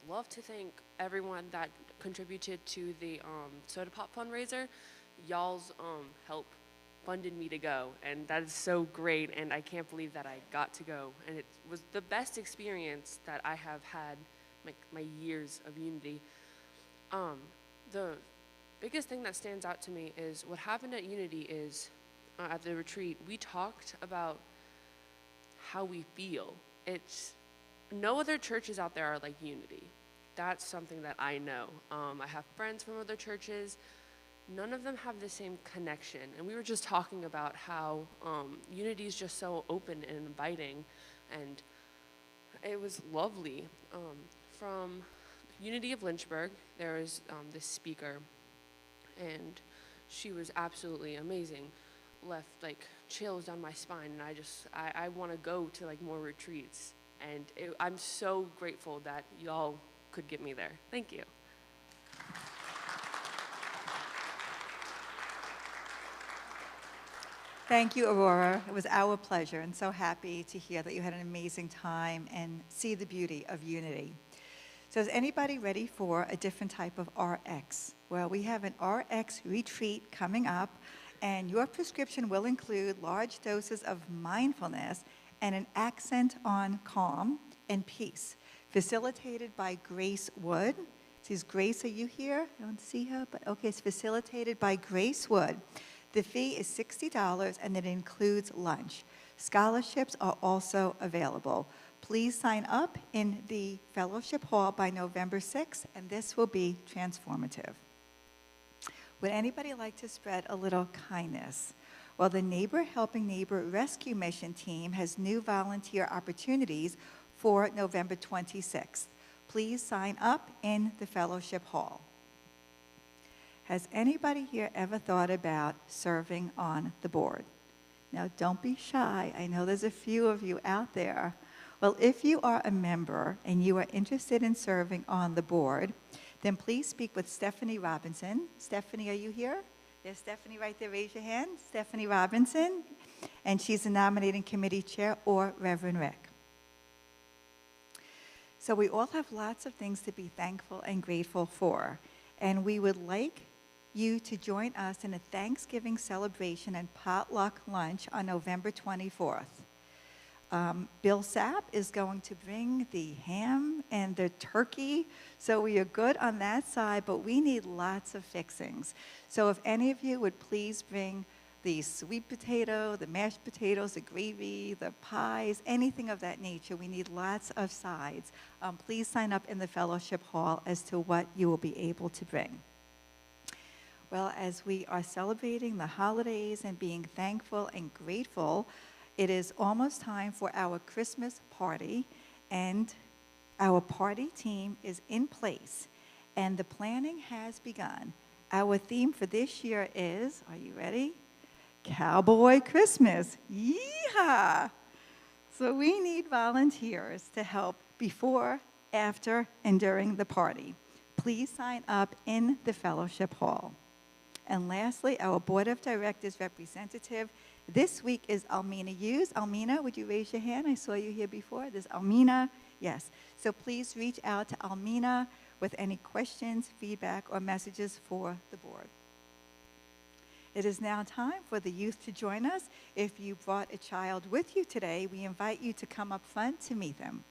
love to thank everyone that contributed to the soda pop fundraiser. Y'all's help funded me to go, and that is so great, and I can't believe that I got to go. And it was the best experience that I have had my years of Unity. The biggest thing that stands out to me is what happened at Unity is, at the retreat, we talked about how we feel. No other churches out there are like Unity. That's something that I know. I have friends from other churches. None of them have the same connection. And we were just talking about how Unity is just so open and inviting, and it was lovely. From Unity of Lynchburg, there was this speaker, and she was absolutely amazing. Left like chills down my spine, and I want to go to like more retreats, and I'm so grateful that y'all could get me there. Thank you.
Thank you, Aurora. It was our pleasure, and so happy to hear that you had an amazing time and see the beauty of Unity. So is anybody ready for a different type of RX? Well, we have an RX retreat coming up, and your prescription will include large doses of mindfulness and an accent on calm and peace, facilitated by Grace Wood. Says, Grace, are you here? I don't see her, but okay, it's facilitated by Grace Wood. The fee is $60, and it includes lunch. Scholarships are also available. Please sign up in the fellowship hall by November 6th, and this will be transformative. Would anybody like to spread a little kindness? Well, the Neighbor Helping Neighbor Rescue Mission team has new volunteer opportunities for November 26th. Please sign up in the fellowship hall. Has anybody here ever thought about serving on the board? Now, don't be shy. I know there's a few of you out there. Well, if you are a member and you are interested in serving on the board, then please speak with Stephanie Robinson. Stephanie, are you here? There's Stephanie right there. Raise your hand. Stephanie Robinson. And she's the nominating committee chair, or Reverend Rick. So we all have lots of things to be thankful and grateful for. And we would like you to join us in a Thanksgiving celebration and potluck lunch on November 24th. Bill Sapp is going to bring the ham and the turkey, so we are good on that side, but we need lots of fixings. So if any of you would please bring the sweet potato, the mashed potatoes, the gravy, the pies, anything of that nature. We need lots of sides. Please sign up in the fellowship hall as to what you will be able to bring. Well, as we are celebrating the holidays and being thankful and grateful, It is almost time for our Christmas party, and our party team is in place, and the planning has begun. Our theme for this year is, are you ready? Cowboy Christmas. Yeehaw! So we need volunteers to help before, after, and during the party. Please sign up in the fellowship hall. And lastly, our Board of Directors representative this week is Almina Hughes. Almina, would you raise your hand? I saw you here before. There's Almina. Yes. So please reach out to Almina with any questions, feedback, or messages for the board. It is now time for the youth to join us. If you brought a child with you today, we invite you to come up front to meet them.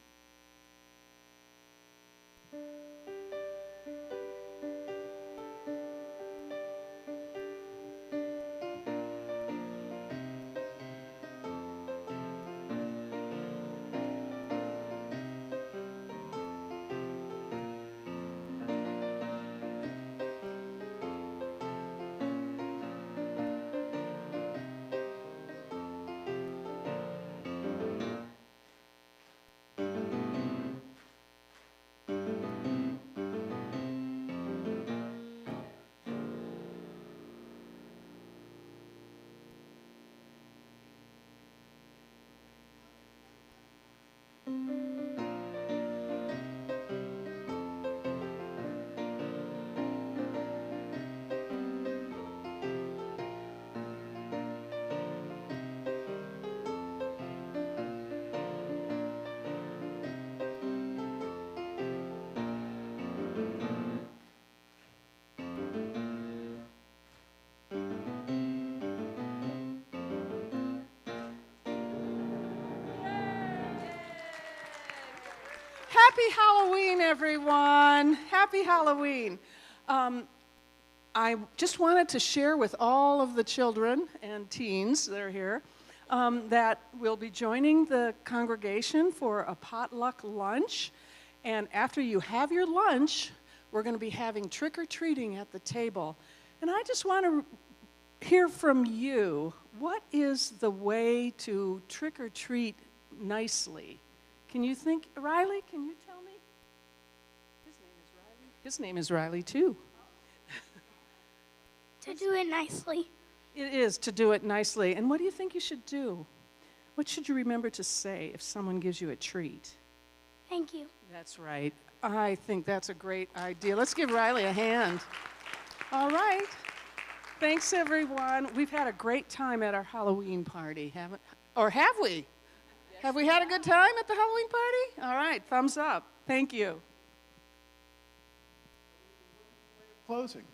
Happy Halloween, everyone. Happy Halloween. I just wanted to share with all of the children and teens that are here that we'll be joining the congregation for a potluck lunch. And after you have your lunch, we're going to be having trick-or-treating at the table. And I just want to hear from you. What is the way to trick-or-treat nicely? Can you think, Riley, can you tell me? His name is Riley. His name is Riley, too.
To do it nicely.
It is to do it nicely. And what do you think you should do? What should you remember to say if someone gives you a treat?
Thank you.
That's right. I think that's a great idea. Let's give Riley a hand. All right. Thanks, everyone. We've had a great time at our Halloween party, haven't? Or have we? Have we had a good time at the Halloween party? All right, thumbs up. Thank you.
Closing.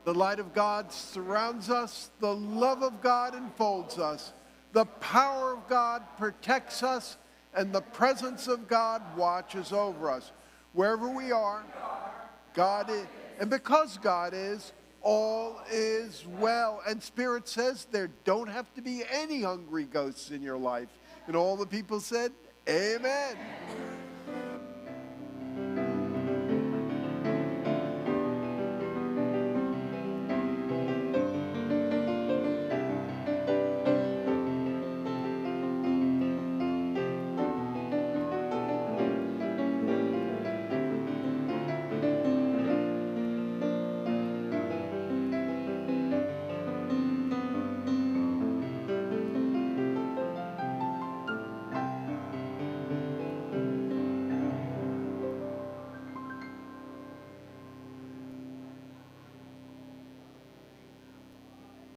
The light of God surrounds us. The love of God enfolds us. The power of God protects us. And the presence of God watches over us. Wherever we are, God is. And because God is, all is well. And Spirit says there don't have to be any hungry ghosts in your life. And all the people said, amen.